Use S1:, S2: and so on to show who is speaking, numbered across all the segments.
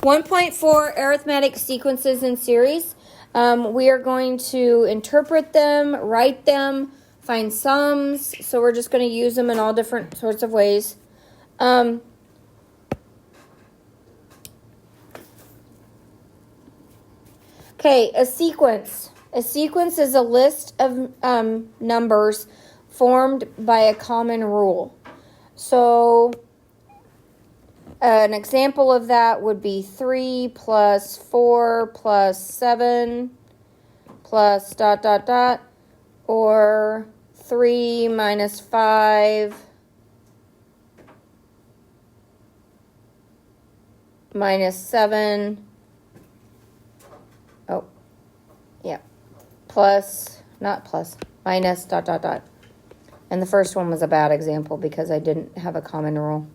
S1: 1.4 arithmetic sequences in series. We are going to interpret them, write them, find sums. So we're just going to use them in all different sorts of ways. Okay, a sequence. A sequence is a list of numbers formed by a common rule. So an example of that would be 3 plus 4 plus 7 plus ... or 3 minus 5 minus 7 minus ... And the first one was a bad example because I didn't have a common rule.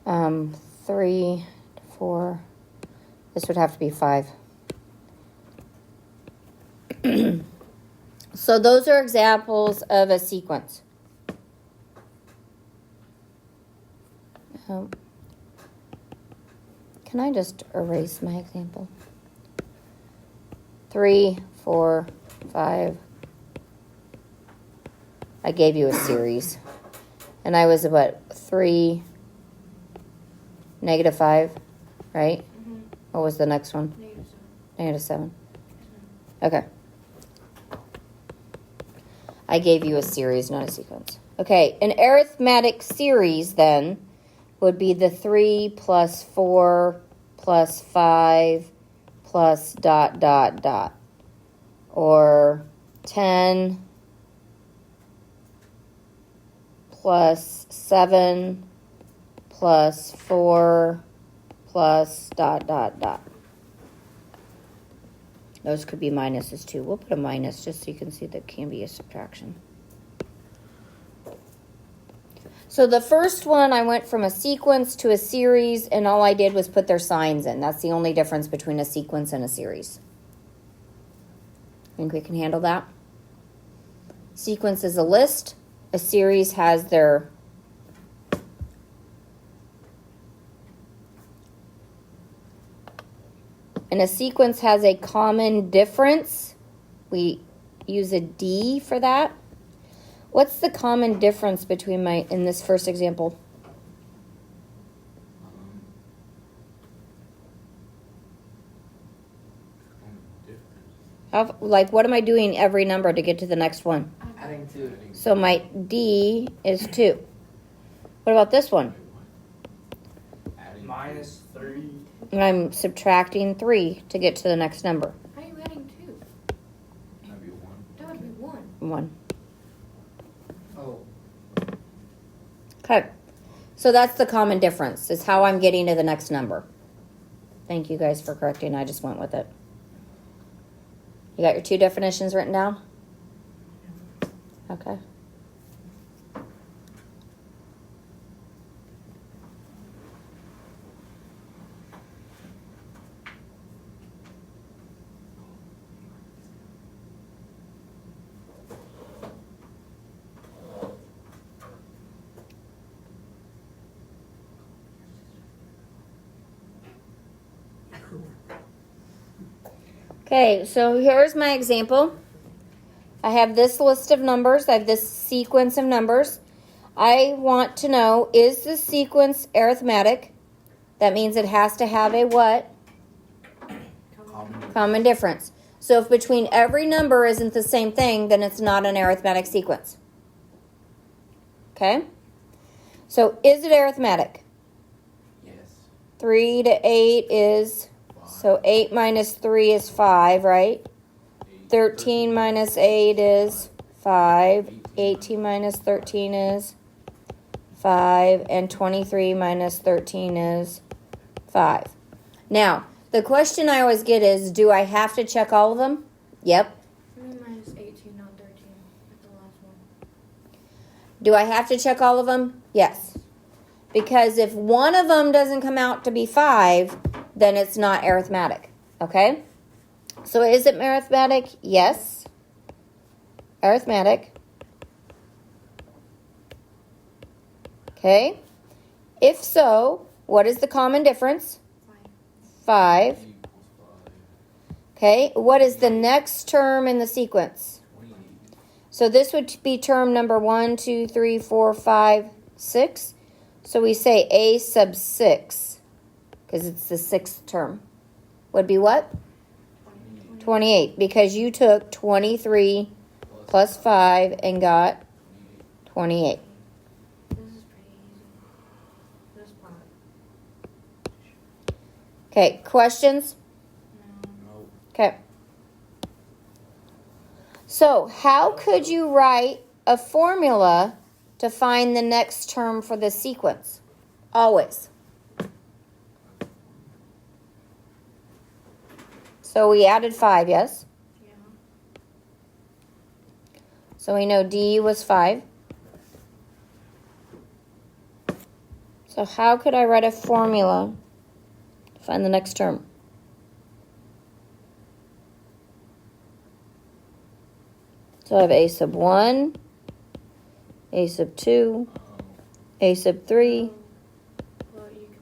S1: 3, 4, this would have to be 5. So those are examples of a sequence. Can I just erase my example? 3, 4, 5. I gave you a series. And I was about 3, negative 5, right? Mm-hmm. What was the next one? Negative 7. Okay. I gave you a series, not a sequence. Okay, an arithmetic series then would be the 3 plus 4 plus 5 plus ... or 10 plus 7 plus 4 plus ... Those could be minuses too. We'll put a minus just so you can see that can be a subtraction. So the first one, I went from a sequence to a series, and all I did was put their signs in. That's the only difference between a sequence and a series. Think we can handle that? Sequence is a list. A series has their and a sequence has a common difference. We use a D for that. What's the common difference between in this first example? What am I doing every number to get to the next one?
S2: Adding 2.
S1: So my D is 2. What about this one?
S2: Minus 3.
S1: And I'm subtracting 3 to get to the next number.
S3: How are you adding 2?
S2: That'd be 1.
S3: That would be 1.
S1: 1.
S2: Oh.
S1: Okay. So that's the common difference, is how I'm getting to the next number. Thank you guys for correcting. I just went with it. You got your 2 definitions written down? Okay. Okay, so here's my example. I have this list of numbers. I have this sequence of numbers. I want to know, is the sequence arithmetic? That means it has to have a what? Common difference. So if between every number isn't the same thing, then it's not an arithmetic sequence. Okay? So is it arithmetic?
S2: Yes.
S1: 3 to 8 is... So 8 minus 3 is 5, right? 13 minus 8 is 5. 18 minus 13 is 5. And 23 minus 13 is 5. Now, the question I always get is, do I have to check all of them? Yep.
S3: Minus 18, not 13. That's the last one.
S1: Do I have to check all of them? Yes. Because if one of them doesn't come out to be 5, then it's not arithmetic. Okay? So is it arithmetic? Yes. Arithmetic. Okay. If so, what is the common difference? 5.
S2: D equals 5.
S1: Okay, what is the next term in the sequence?
S2: 28.
S1: So this would be term number 1, 2, 3, 4, 5, 6. So we say A sub 6, because it's the sixth term. Would be what? 28, because you took 23 plus 5 and got 28.
S3: This is pretty easy. This part.
S1: Okay, questions?
S3: No.
S2: No.
S1: Okay. So, how could you write a formula to find the next term for the sequence? Always. So we added 5, yes?
S3: Yeah.
S1: So we know D was 5. So how could I write a formula to find the next term? So I have A sub 1, A sub 2, A sub 3,
S3: Well, you can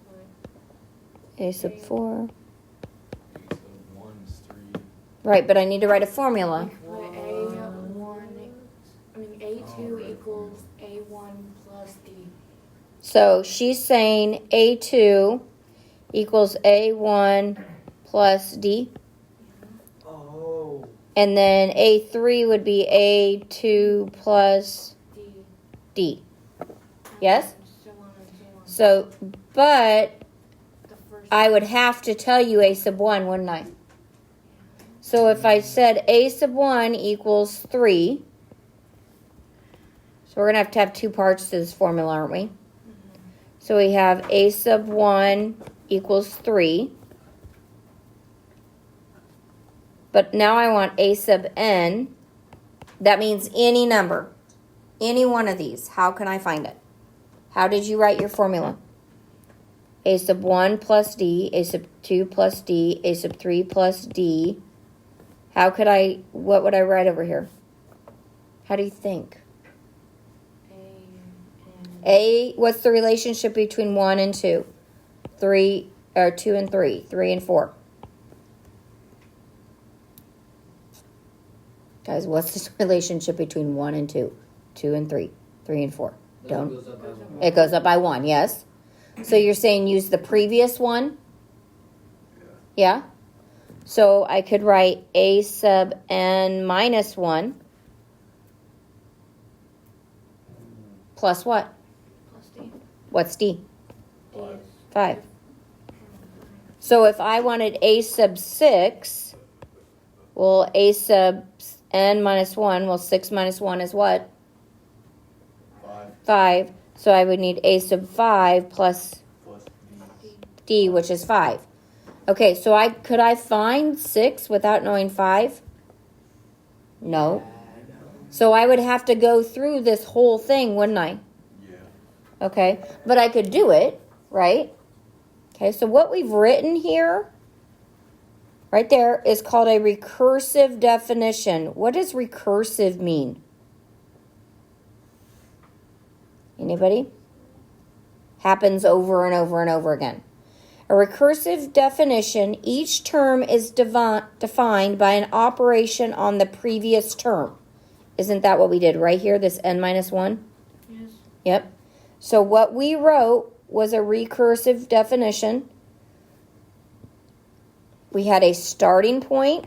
S3: put
S1: A sub 4.
S2: A sub 1 is 3.
S1: Right, but I need to write a formula.
S3: you can put A1. I mean A2 equals A1 plus D.
S1: So she's saying A2 equals A1 plus D.
S2: Oh.
S1: And then A3 would be A2 plus
S3: D.
S1: D. Yes?
S3: And so on and so on.
S1: So, but
S3: The first.
S1: I would have to tell you A sub 1, wouldn't I? So if I said A sub 1 equals 3, so we're going to have two parts to this formula, aren't we? So we have A sub 1 equals 3. But now I want A sub n. That means any number. Any one of these. How can I find it? How did you write your formula? A sub 1 plus D, A sub 2 plus D, A sub 3 plus D. What would I write over here? How do you think? What's the relationship between 1 and 2? 2 and 3, 3 and 4. Guys, what's the relationship between 1 and 2? 2 and 3, 3 and 4. Don't.
S2: Goes up by 1.
S1: It goes up by 1, yes? So you're saying use the previous one? Yeah? So I could write A sub n minus 1 plus what?
S3: Plus D.
S1: What's D?
S3: D is
S1: 5. So if I wanted A sub 6, well, A sub n minus 1, well, 6 minus 1 is what?
S2: 5
S1: 5. So I would need A sub 5 plus
S2: plus D.
S1: D, which is 5. Okay, so could I find 6 without knowing 5? No. So I would have to go through this whole thing, wouldn't I?
S2: Yeah.
S1: Okay, but I could do it, right? Okay, so what we've written here, right there, is called a recursive definition. What does recursive mean? Anybody? Happens over and over and over again. A recursive definition, each term is defined by an operation on the previous term. Isn't that what we did right here, this n minus 1?
S3: Yes.
S1: Yep. So what we wrote was a recursive definition. We had a starting point.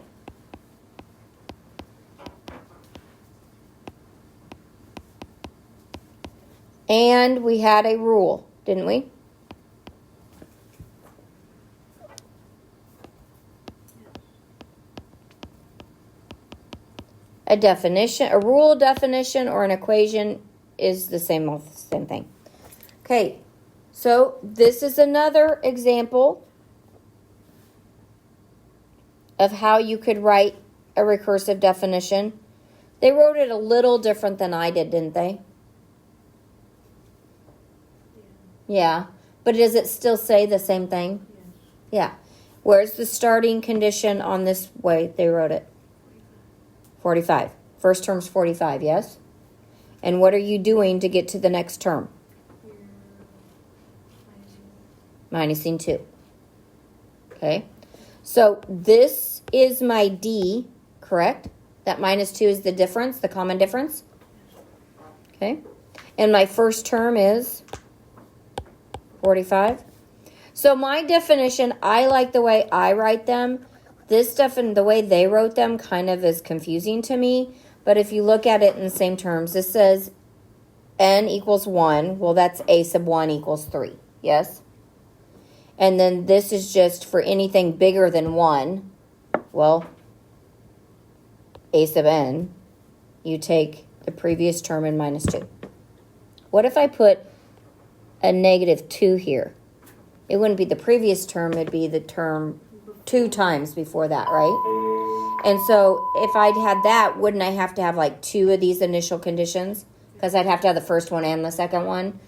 S1: And we had a rule, didn't we? A definition, a rule, definition, or an equation is the same thing. Okay, so this is another example of how you could write a recursive definition. They wrote it a little different than I did, didn't they? Yeah, but does it still say the same thing?
S3: Yes.
S1: Yeah. Where's the starting condition on this way they wrote it? 45. First term's 45, yes? And what are you doing to get to the next term?
S3: You're minusing.
S1: Minusing 2. Okay? So this is my D, correct? That minus 2 is the difference, the common difference. Okay. And my first term is 45. So my definition, I like the way I write them. This stuff and the way they wrote them kind of is confusing to me. But if you look at it in the same terms, this says n equals 1. Well, that's a sub 1 equals 3. Yes? And then this is just for anything bigger than 1. Well, a sub n, you take the previous term and minus 2. What if I put a negative 2 here? It wouldn't be the previous term, it'd be the term 2 times before that, right? And so if I'd had that, wouldn't I have to have like 2 of these initial conditions? Because I'd have to have the first one and the second one.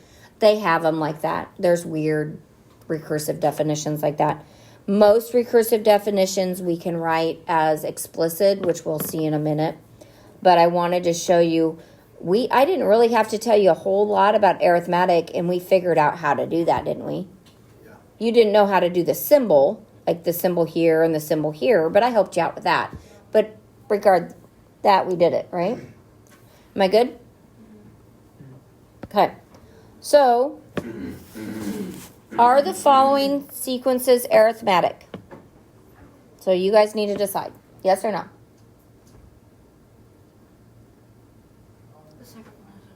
S1: They have them like that. There's weird recursive definitions like that. Most recursive definitions we can write as explicit, which we'll see in a minute. But I wanted to show you, I didn't really have to tell you a whole lot about arithmetic, and we figured out how to do that, didn't we?
S2: Yeah.
S1: You didn't know how to do the symbol, like the symbol here and the symbol here, but I helped you out with that. But regard that, we did it, right? Am I good? Okay. So, are the following sequences arithmetic? So you guys need to decide. Yes or no?
S3: The second one is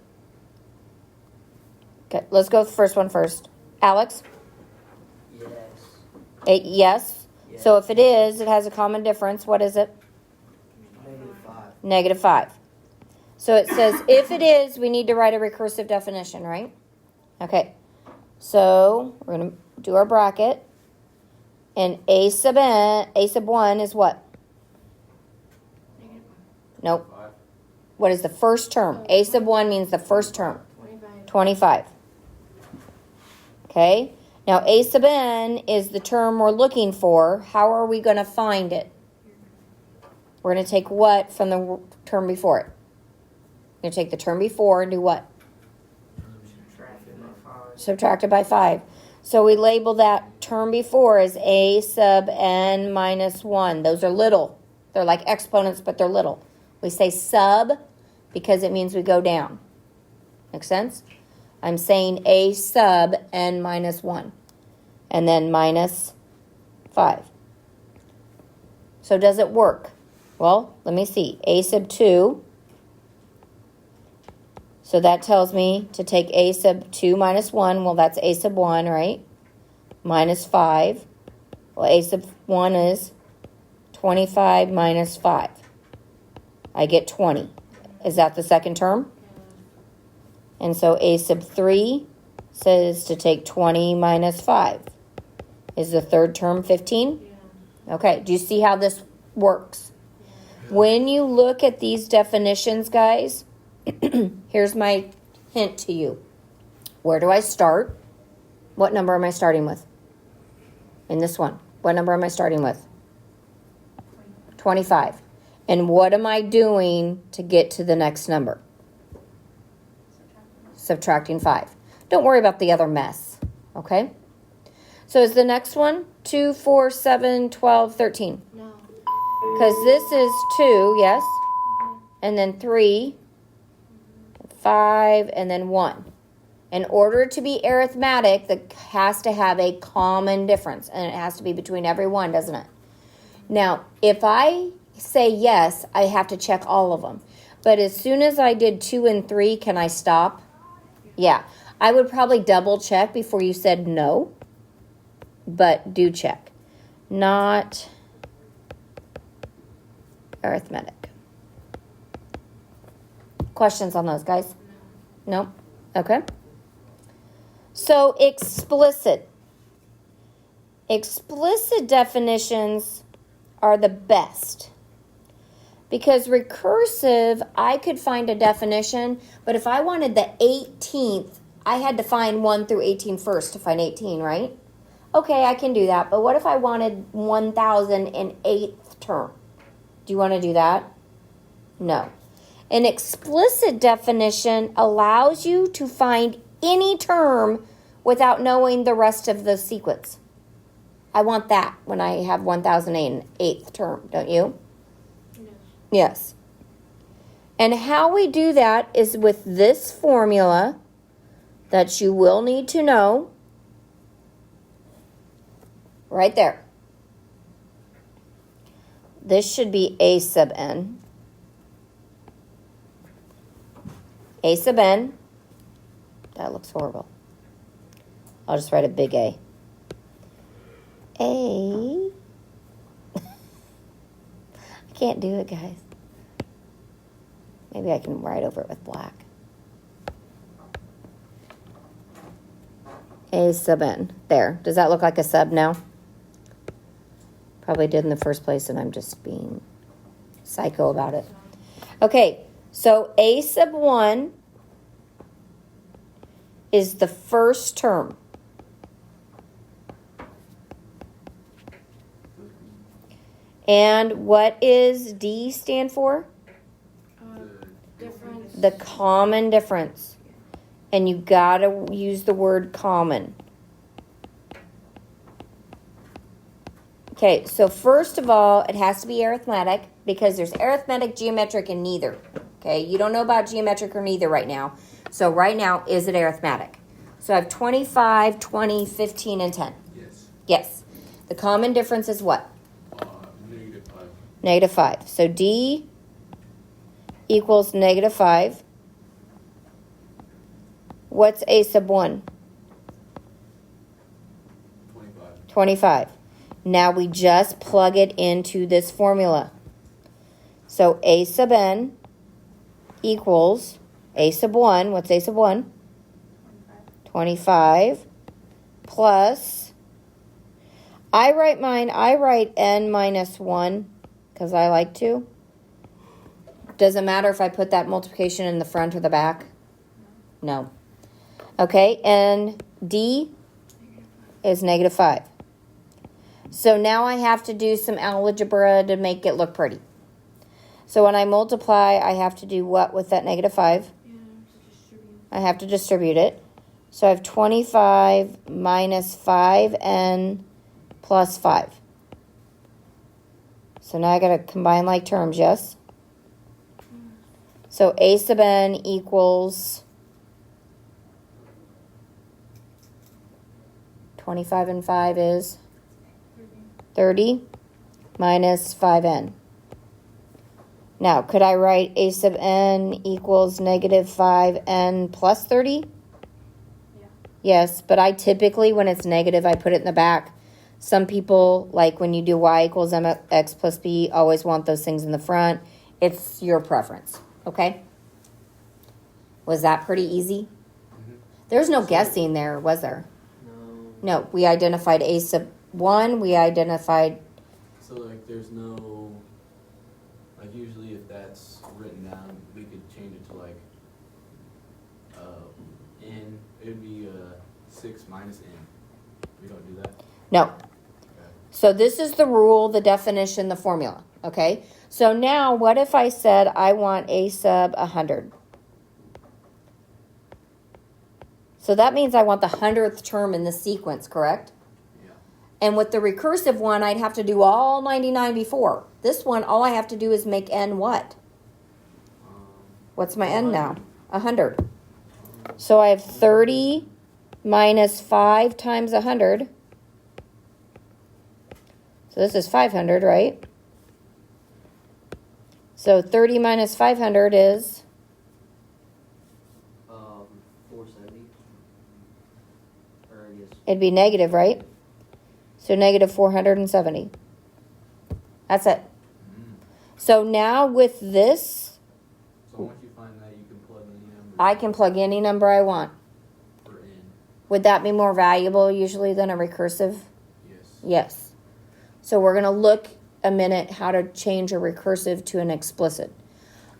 S1: Okay, let's go with the first one first. Alex?
S4: Yes.
S1: Yes.
S4: Yes.
S1: So if it is, it has a common difference. What is it?
S4: Negative 5.
S1: -5. So it says if it is, we need to write a recursive definition, right? Okay. So we're going to do our bracket. And a sub 1 is what?
S3: negative 1.
S1: Nope.
S2: 5.
S1: What is the first term? A sub 1 means the first term.
S3: 25.
S1: 25. Okay. Now a sub n is the term we're looking for. How are we going to find it? We're going to take what from the term before it? We're going to take the term before and do what?
S4: Subtracted by 5.
S1: Subtracted by 5. So we label that term before as a sub n minus 1. Those are little. They're like exponents, but they're little. We say sub because it means we go down. Make sense? I'm saying a sub n minus 1. And then minus 5. So does it work? Well, let me see. A sub 2. So that tells me to take a sub 2 minus 1. Well, that's a sub 1, right? Minus 5. Well, a sub 1 is 25 minus 5. I get 20. Is that the second term? And so a sub 3 says to take 20 minus 5. Is the third term 15?
S3: Yeah.
S1: Okay, do you see how this works? When you look at these definitions, guys, here's my hint to you. Where do I start? What number am I starting with? In this one. What number am I starting with? 25. And what am I doing to get to the next number? Subtracting 5. Don't worry about the other mess. Okay? So is the next one 2, 4, 7, 12, 13?
S3: No.
S1: Because this is 2, yes? And then 3, 5, and then 1. In order to be arithmetic, that has to have a common difference. And it has to be between every one, doesn't it? Now, if I say yes, I have to check all of them. But as soon as I did 2 and 3, can I stop? Yeah. I would probably double check before you said no. But do check. Not arithmetic. Questions on those, guys? No? Okay. So explicit. Explicit definitions are the best. Because recursive, I could find a definition, but if I wanted the 18th, I had to find 1 through 18 first to find 18, right? Okay, I can do that, but what if I wanted 1008th term? Do you want to do that? No. An explicit definition allows you to find any term without knowing the rest of the sequence. I want that when I have 1008th term, don't you?
S3: No.
S1: Yes. And how we do that is with this formula that you will need to know right there. This should be A sub n. A sub n. That looks horrible. I'll just write a big A. A. I can't do it, guys. Maybe I can write over it with black. A sub n. There. Does that look like a sub now? Probably did in the first place, and I'm just being psycho about it. Okay, so A sub 1 is the first term. And what is D stand for?
S3: Difference.
S1: The common difference. And you gotta use the word common. Okay, so first of all, it has to be arithmetic because there's arithmetic, geometric, and neither. Okay, you don't know about geometric or neither right now. So right now, is it arithmetic? So I have 25, 20, 15, and 10.
S2: Yes.
S1: Yes. The common difference is what?
S2: -5.
S1: Negative 5. So D equals negative 5. What's A sub 1?
S2: 25.
S1: 25. Now we just plug it into this formula. So A sub n equals A sub 1. What's A sub 1? 25 plus, I write n minus 1 because I like to. Does it matter if I put that multiplication in the front or the back? No. Okay, and D is negative 5. So now I have to do some algebra to make it look pretty. So when I multiply, I have to do what with that negative 5?
S3: Yeah, to distribute.
S1: I have to distribute it. So I have 25 minus 5n plus 5. So now I got to combine like terms, yes? So A sub n equals 25 and 5 is 30 minus 5n. Now, could I write A sub n equals negative 5n plus 30?
S3: Yeah.
S1: Yes, but I typically, when it's negative, I put it in the back. Some people, like when you do y equals mx plus b, always want those things in the front. It's your preference, okay? Was that pretty easy?
S2: Mhm.
S1: There's no guessing there, was there?
S4: No.
S1: No, we identified A sub 1, we identified,
S2: So like there's no, like usually if that's written down, we could change it to like, n, it would be 6 minus n. We don't do that?
S1: no.
S2: Okay.
S1: So this is the rule, the definition, the formula, okay? So now, what if I said I want A sub 100? So that means I want the 100th term in the sequence, correct?
S2: Yeah.
S1: And with the recursive one, I'd have to do all 99 before. This one, all I have to do is make n what? What's my n now? 100. So I have 30 minus 5 times 100. So this is 500, right? So 30 minus 500 is
S4: 470. Or I guess.
S1: it'd be negative, right? So negative 470. That's it.
S2: Mm.
S1: So now with this,
S2: So once you find that, you can plug any number
S1: I can plug any number I want.
S2: for n.
S1: Would that be more valuable usually than a recursive?
S2: Yes.
S1: Yes. So we're going to look a minute how to change a recursive to an explicit.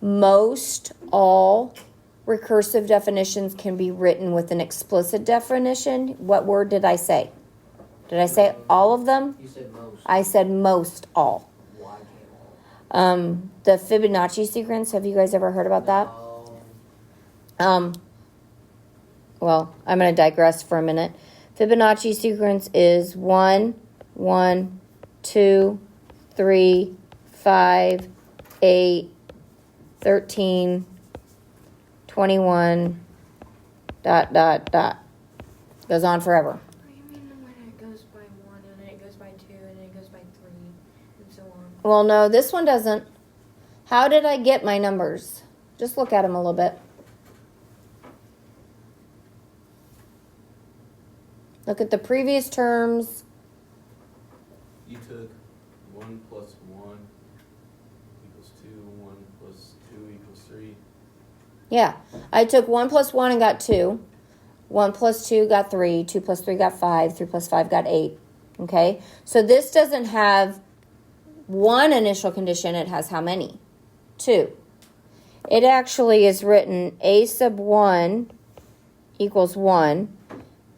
S1: Most all recursive definitions can be written with an explicit definition. What word did I say? Did I say all of them?
S4: You said most.
S1: I said most all.
S4: Why can't all?
S1: The Fibonacci sequence, have you guys ever heard about that?
S4: No.
S1: Well, I'm going to digress for a minute. Fibonacci sequence is 1 1, 2, 3, 5, 8, 13, 21, ... Goes on forever.
S3: What do you mean when it goes by 1 and then it goes by 2 and then it goes by 3 and so on?
S1: Well, no, this one doesn't. How did I get my numbers? Just look at them a little bit. Look at the previous terms.
S2: You took 1 plus 1 equals 2, 1 plus 2 equals 3.
S1: Yeah, I took 1 plus 1 and got 2. 1 plus 2 got 3. 2 plus 3 got 5. 3 plus 5 got 8. Okay, so this doesn't have one initial condition. It has how many? 2. It actually is written a sub 1 equals 1.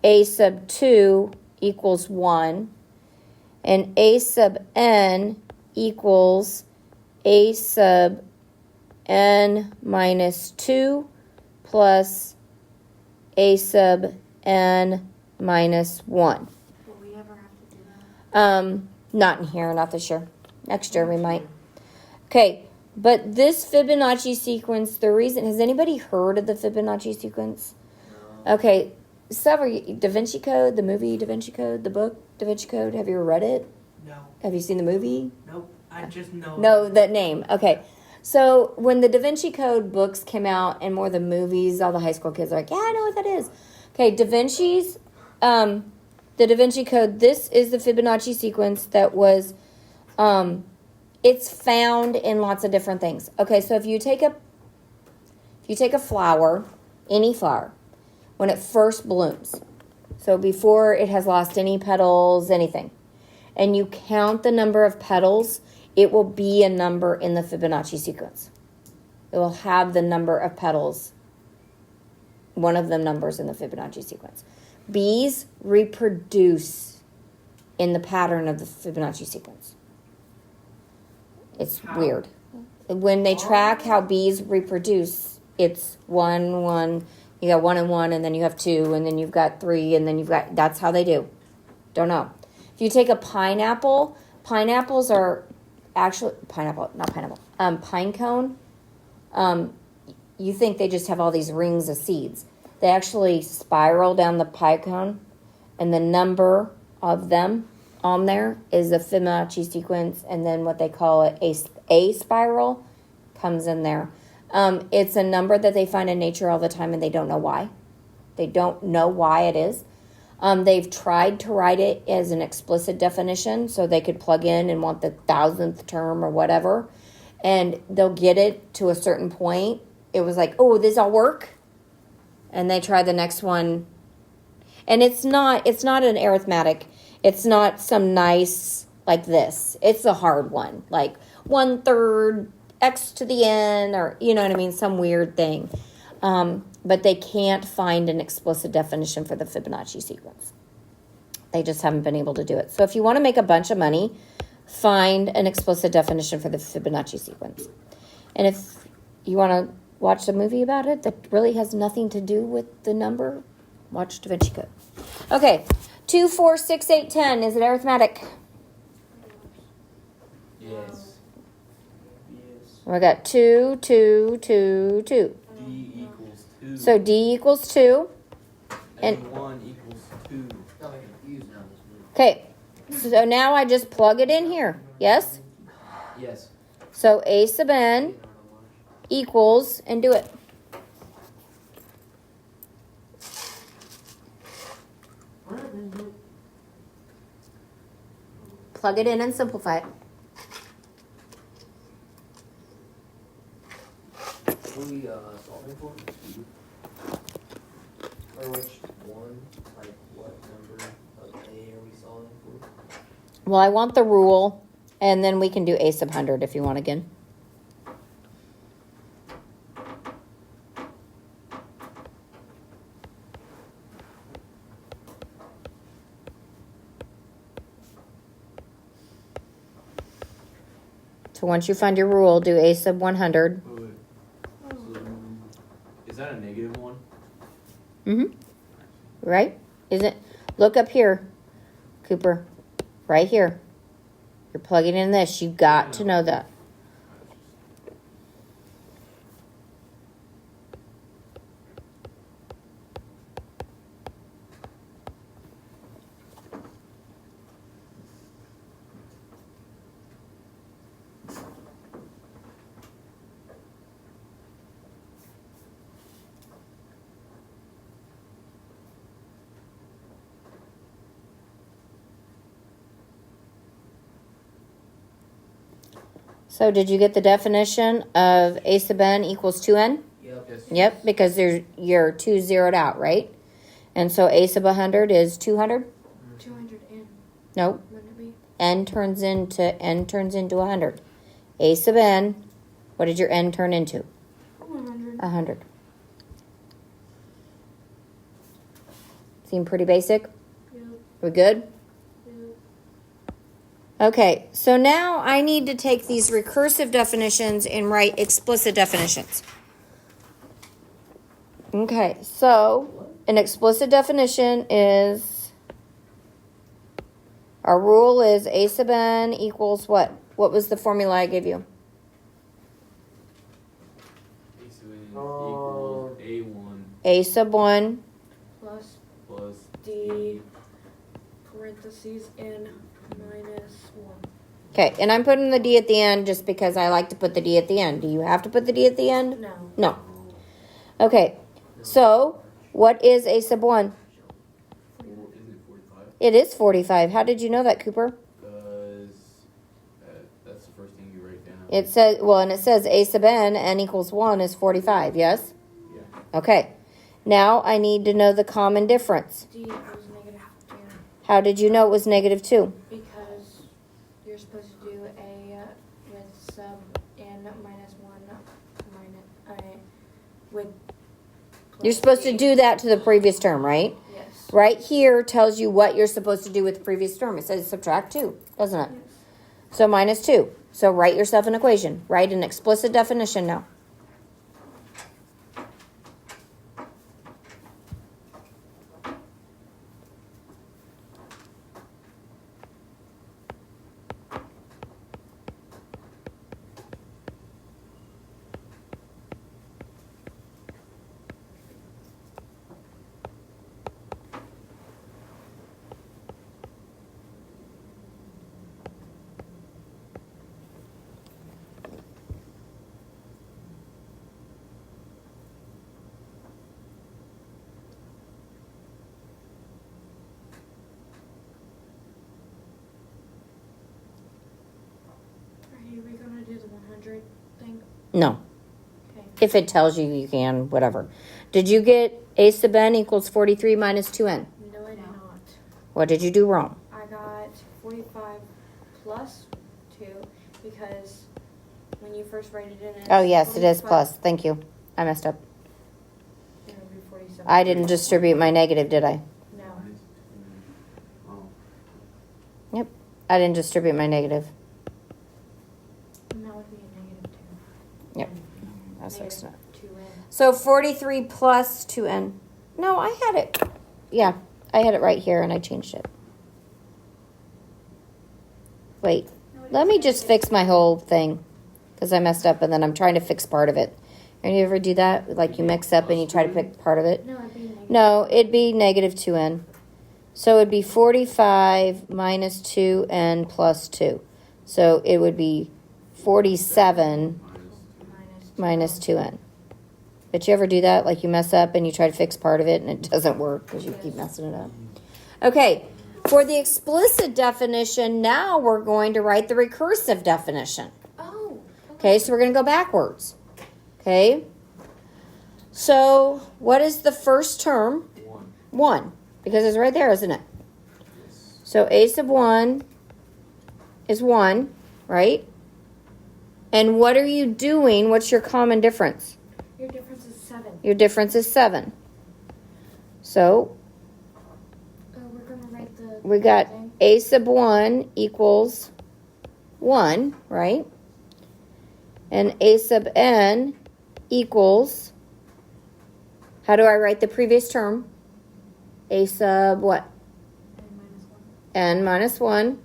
S1: A sub 2 equals 1. And a sub n equals a sub n minus 2 plus a sub n minus 1.
S3: Will we ever have to do that?
S1: Not in here, not this year. Next year we might. Okay, but this Fibonacci sequence, the reason, has anybody heard of the Fibonacci sequence?
S4: No.
S1: Okay, Da Vinci Code, the movie Da Vinci Code, the book Da Vinci Code, have you ever read it?
S5: No.
S1: Have you seen the movie?
S5: Nope. I just know.
S1: No, that name. Okay. So when the Da Vinci Code books came out and more the movies, all the high school kids are like, yeah, I know what that is. Okay, the Da Vinci Code, this is the Fibonacci sequence that was, it's found in lots of different things. Okay, so if you take a flower, any flower, when it first blooms, so before it has lost any petals, anything, and you count the number of petals, it will be a number in the Fibonacci sequence. It will have the number of petals, one of the numbers in the Fibonacci sequence. Bees reproduce in the pattern of the Fibonacci sequence. It's weird. When they track how bees reproduce, it's 1, 1, you got 1 and 1, and then you have 2, and then you've got 3, and then you've got, that's how they do. Don't know. If you take a pineapple, pineapples are actually, pine cone. You think they just have all these rings of seeds. They actually spiral down the pine cone, and the number of them on there is a Fibonacci sequence, and then what they call it a spiral comes in there. It's a number that they find in nature all the time, and they don't know why. They don't know why it is. They've tried to write it as an explicit definition so they could plug in and want the 1,000th term or whatever, and they'll get it to a certain point. It was like, oh, this all work? And they try the next one, and it's not an arithmetic. It's not some nice like this. It's a hard one, like 1/3 x to the n, or you know what I mean, some weird thing. But they can't find an explicit definition for the Fibonacci sequence. They just haven't been able to do it. So if you want to make a bunch of money, find an explicit definition for the Fibonacci sequence. And if you want to watch a movie about it that really has nothing to do with the number, watch Da Vinci Code. Okay, 2, 4, 6, 8, 10. Is it arithmetic?
S2: Yes.
S4: Yes.
S1: We got 2, 2, 2, 2.
S2: D equals 2.
S1: So D equals 2.
S2: and
S1: and-
S2: 1 equals 2.
S4: I'm confused now. This movie.
S1: Okay, so now I just plug it in here. Yes?
S2: Yes.
S1: So A sub n equals, and do it. Plug it in and simplify it.
S4: What are we solving for? Or which one? Like what number of A are we solving for?
S1: Well, I want the rule, and then we can do A sub 100 if you want again. So once you find your rule, do A sub 100.
S2: Wait. So, is that a negative 1?
S1: Mm-hmm. Right? Is it? Look up here, Cooper. Right here. You're plugging in this. You got to know that. So did you get the definition of a sub n equals 2n?
S4: Yep.
S2: Yes.
S1: Yep, because you're 2 zeroed out, right? And so a sub 100 is 200?
S3: 200 in,
S1: Nope.
S3: wouldn't it be?
S1: N turns into 100. A sub n, what did your n turn into?
S3: 100.
S1: 100. Seem pretty basic?
S3: Yep,
S1: We good?
S3: yep.
S1: Okay, so now I need to take these recursive definitions and write explicit definitions. Okay, so an explicit definition is, our rule is a sub n equals what? What was the formula I gave you?
S2: A sub n equals A1
S1: A sub 1
S3: Plus
S2: plus
S3: D parentheses n minus 1.
S1: Okay, and I'm putting the d at the end just because I like to put the d at the end. Do you have to put the d at the end?
S3: No.
S1: No. Okay, so what is a sub 1?
S2: Isn't it 45?
S1: It is 45. How did you know that, Cooper?
S2: Because that's the first thing you write down.
S1: It says, well, and it says a sub n equals 1 is 45, yes?
S2: Yeah.
S1: Okay, now I need to know the common difference.
S3: D equals negative 2.
S1: How did you know it was negative 2?
S3: Because you're supposed to do a with sub n minus 1 minus, with
S1: You're
S3: plus
S1: supposed to
S3: D.
S1: do that to the previous term, right?
S3: Yes.
S1: Right here tells you what you're supposed to do with the previous term. It says subtract 2, doesn't it?
S3: Yes.
S1: So minus 2. So write yourself an equation. Write an explicit definition now.
S3: Are we gonna do the 100 thing?
S1: No.
S3: Okay.
S1: If it tells you, you can, whatever. Did you get a sub n equals 43 minus 2n?
S3: No, I did not.
S1: What did you do wrong?
S3: I got 45 plus 2 because when you first write it in, it's
S1: Oh, yes, it is
S3: 45,
S1: plus. Thank you. I messed up.
S3: and it'll be 47.
S1: I didn't distribute my negative, did I?
S3: No.
S2: Oh.
S1: Yep. I didn't distribute my negative.
S3: And that would be a negative 2.
S1: Yep.
S3: And
S1: That's
S3: negative
S1: fixing it.
S3: 2n.
S1: So 43 plus 2n. No, I had it. Yeah, I had it right here and I changed it. Wait,
S3: No, it
S1: let
S3: is
S1: me just
S3: negative.
S1: fix my whole thing because I messed up and then I'm trying to fix part of it. And you ever do that? Like you mix up and you try to pick part of it?
S3: No, it'd be negative.
S1: No, it'd be negative 2n. So it'd be 45 minus 2n plus 2. So it would be 47 minus 2n. But you ever do that? Like you mess up and you try to fix part of it and it doesn't work because you keep messing it up. Okay, for the explicit definition, now we're going to write the recursive definition.
S3: Oh.
S1: Okay, so we're going to go backwards. Okay, so what is the first term?
S2: 1.
S1: 1, because it's right there, isn't it?
S2: Yes.
S1: So a sub 1 is 1, right? And what are you doing? What's your common difference?
S3: Your difference is 7.
S1: Your difference is 7. So
S3: We're gonna write the.
S1: we got
S3: thing.
S1: a sub 1 equals 1, right? And a sub n equals, how do I write the previous term? A sub what?
S3: N minus 1.
S1: n minus 1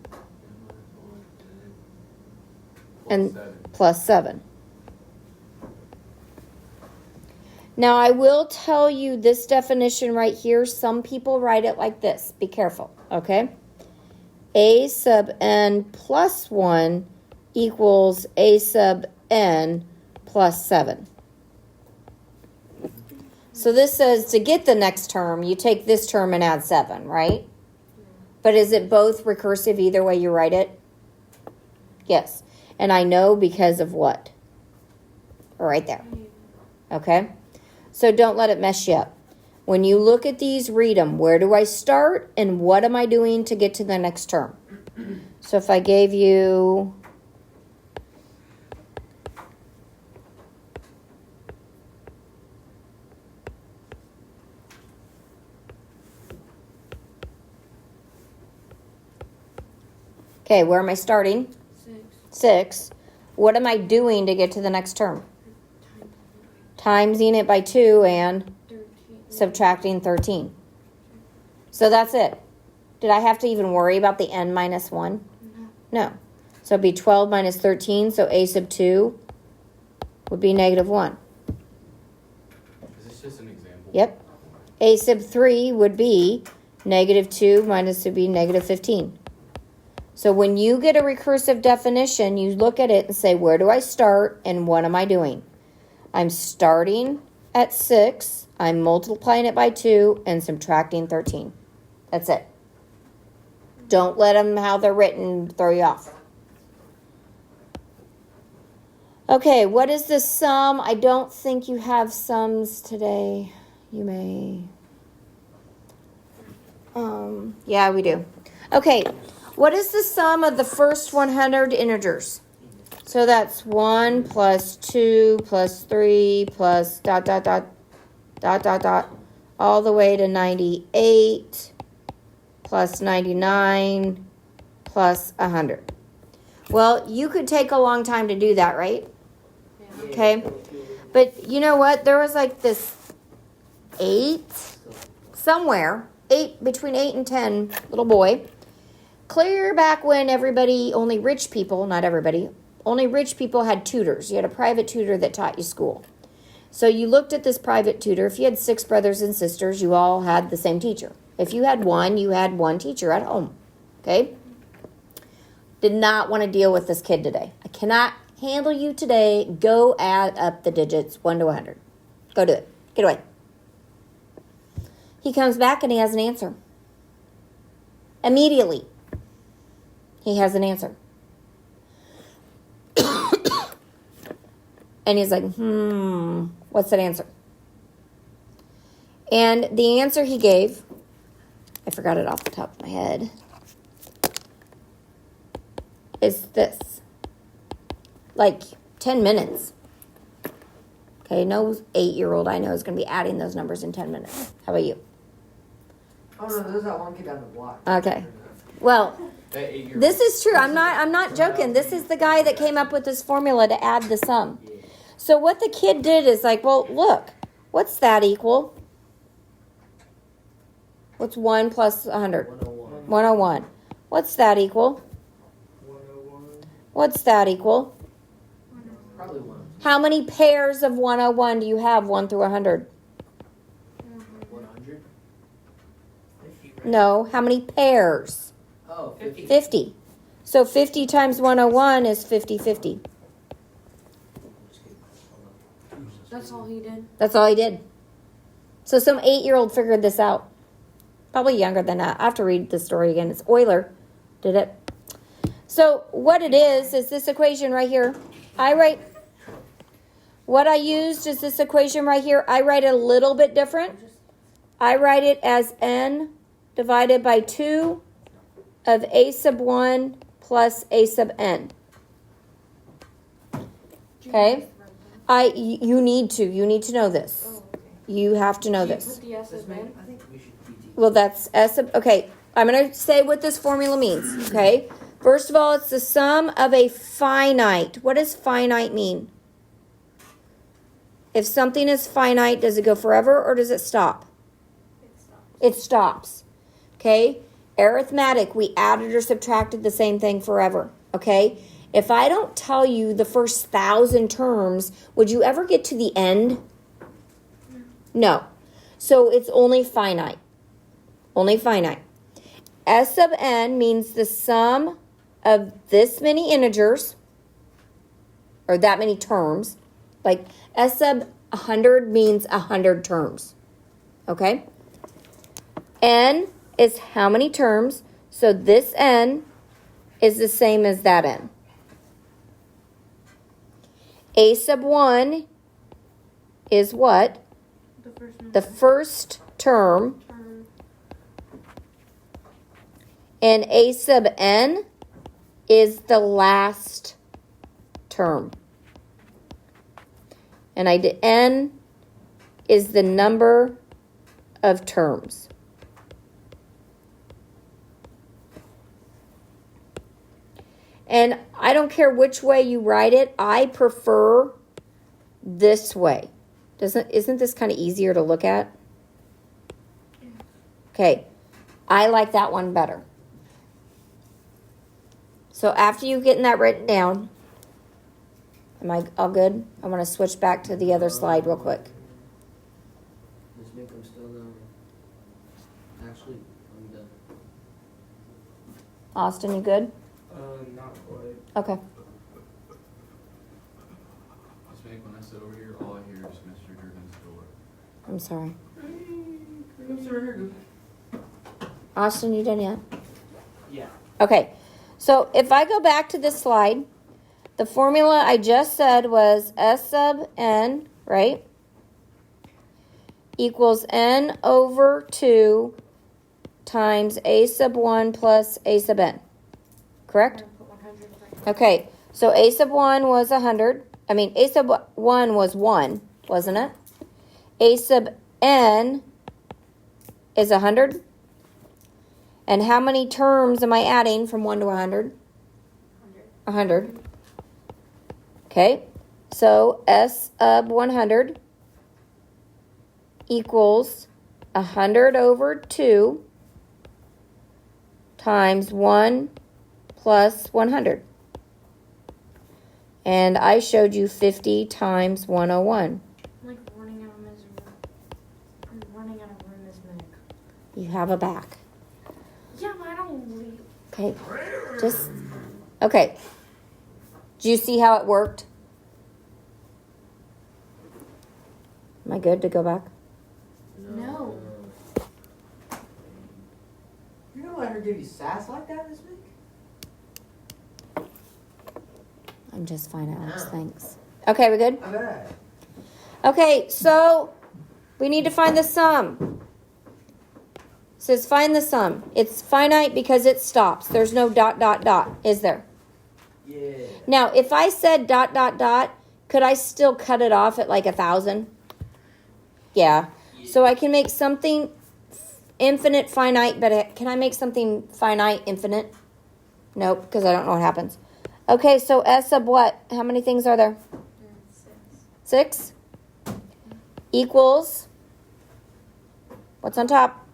S2: and
S1: and plus 7. Now, I will tell you this definition right here. Some people write it like this. Be careful, okay? A sub n plus 1 equals a sub n plus 7. So this says to get the next term, you take this term and add 7, right? But is it both recursive either way you write it? Yes. And I know because of what? Right there. Okay? So don't let it mess you up. When you look at these, read them. Where do I start and what am I doing to get to the next term? So if I gave you... Okay, where am I starting? 6. What am I doing to get to the next term? Timesing it by 2 and
S3: 13.
S1: subtracting 13. So that's it. Did I have to even worry about the n minus 1? No. So it'd be 12 minus 13, so a sub 2 would be negative 1.
S2: Is this just an example?
S1: Yep. A sub 3 would be negative 2 minus would be negative 15. So when you get a recursive definition, you look at it and say, where do I start and what am I doing? I'm starting at 6, I'm multiplying it by 2, and subtracting 13. That's it. Don't let them, how they're written, throw you off. Okay, what is the sum? I don't think you have sums today. You may. Yeah, we do. Okay, what is the sum of the first 100 integers? So that's 1 plus 2 plus 3 plus ... all the way to 98 plus 99 plus 100. Well, you could take a long time to do that, right? Okay. But you know what? There was like this 8 somewhere, between 8 and 10 little boy, clear back when only rich people, not everybody, only rich people had tutors. You had a private tutor that taught you school. So you looked at this private tutor. If you had 6 brothers and sisters, you all had the same teacher. If you had one, you had one teacher at home. Okay? Did not want to deal with this kid today. I cannot handle you today. Go add up the digits 1 to 100. Go do it. Get away. He comes back and he has an answer. Immediately, he has an answer. And he's like, what's that answer? And the answer he gave, I forgot it off the top of my head, is this. Like 10 minutes. Okay, no 8-year-old I know is going to be adding those numbers in 10 minutes. How about you?
S4: Oh no, there's that one kid down the block.
S1: Okay. Well,
S2: That 8-year-old.
S1: this is true. I'm not joking. This is the guy that came up with this formula to add the sum. So what the kid did is like, well, look, what's that equal? What's 1 plus 100?
S4: 101.
S1: 101. What's that equal?
S4: 101.
S1: What's that equal?
S4: Probably 1.
S1: How many pairs of 101 do you have, 1 through 100?
S4: 100? 50, right?
S1: No, how many pairs?
S4: Oh, 50.
S1: 50. So 50 times 101 is 50.
S3: That's all he did.
S1: That's all he did. So some 8-year-old figured this out. Probably younger than that. I have to read the story again. It's Euler did it. So what it is this equation right here. What I used is this equation right here. I write it a little bit different. I write it as n divided by 2 of a sub 1 plus a sub n. Okay? You need to know this.
S3: Oh, okay.
S1: You have to know
S3: Do you
S1: this.
S3: put the S
S4: This
S3: as
S4: may,
S3: in?
S4: I think we should PT.
S1: Well, that's S sub, okay. I'm going to say what this formula means, okay? First of all, it's the sum of a finite. What does finite mean? If something is finite, does it go forever or does it stop?
S3: It stops.
S1: It stops, okay? Arithmetic, we added or subtracted the same thing forever, okay? If I don't tell you the first 1,000 terms, would you ever get to the end? No. So it's only finite. Only finite. S sub n means the sum of this many integers, or that many terms. Like S sub 100 means 100 terms. Okay? N is how many terms, so this n is the same as that n. A sub 1 is what? The first term. And A sub n is the last term. And n is the number of terms. And I don't care which way you write it, I prefer this way. Isn't this kind of easier to look at? Okay, I like that one better. So after you getting that written down, am I all good? I want to switch back to the other slide real quick.
S4: Ms. Nick, I'm still done. Actually, I'm done.
S1: Austin, you good?
S2: Not quite.
S1: Okay.
S2: Miss Meg, when I sit over here, all I hear is Mr. Durgan's door.
S1: I'm sorry.
S2: Come sit right here.
S1: Austin, you done yet?
S4: Yeah.
S1: Okay. So if I go back to this slide, the formula I just said was S sub n, right? Equals n over 2 times A sub 1 plus A sub n. Correct? Okay. So A sub 1 was 100. A sub 1 was 1, wasn't it? A sub n is 100. And how many terms am I adding from 1 to 100? 100. Okay, so S sub 100 equals 100 over 2 times 1 plus 100. And I showed you 50 times 101.
S3: I'm like running out of misery. I'm running out of room, Miss Meg.
S1: You have a back.
S3: Yeah, but I don't leave.
S1: Okay, okay. Do you see how it worked? Am I good to go back?
S3: No.
S4: You're gonna let her give you sass like that, Miss Nick?
S1: I'm just fine, Alex. Thanks. Okay, we good?
S4: Alright.
S1: Okay, so we need to find the sum. It says find the sum. It's finite because it stops. There's no dot, dot, dot, is there?
S4: Yeah.
S1: Now, if I said dot, dot, dot, could I still cut it off at like 1,000? Yeah. So I can make something infinite finite, but can I make something finite infinite? Nope, because I don't know what happens. Okay, so S sub what? How many things are there? 6 equals, what's on top?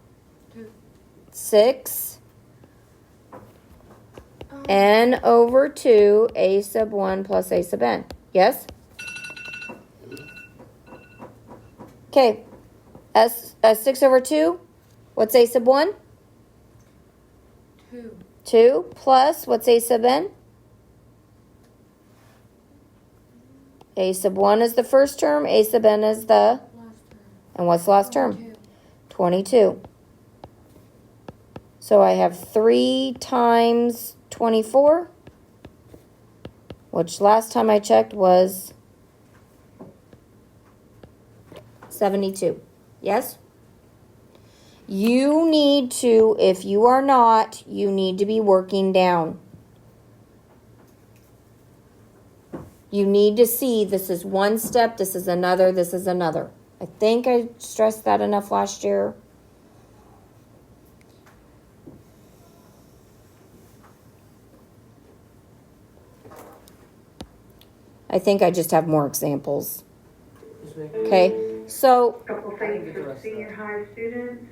S1: 6 n over 2 A sub 1 plus A sub n. Yes? Okay. S 6 over 2. What's A sub 1?
S3: 2.
S1: 2 plus what's A sub n? A sub 1 is the first term. A sub n is the...
S3: Last term.
S1: And what's the last term? 22. So I have 3 times 24, which last time I checked was 72. Yes? You need to, if you are not, you need to be working down. You need to see this is one step, this is another, this is another. I think I stressed that enough last year. I think I just have more examples. Okay, so
S5: Couple things for senior high students.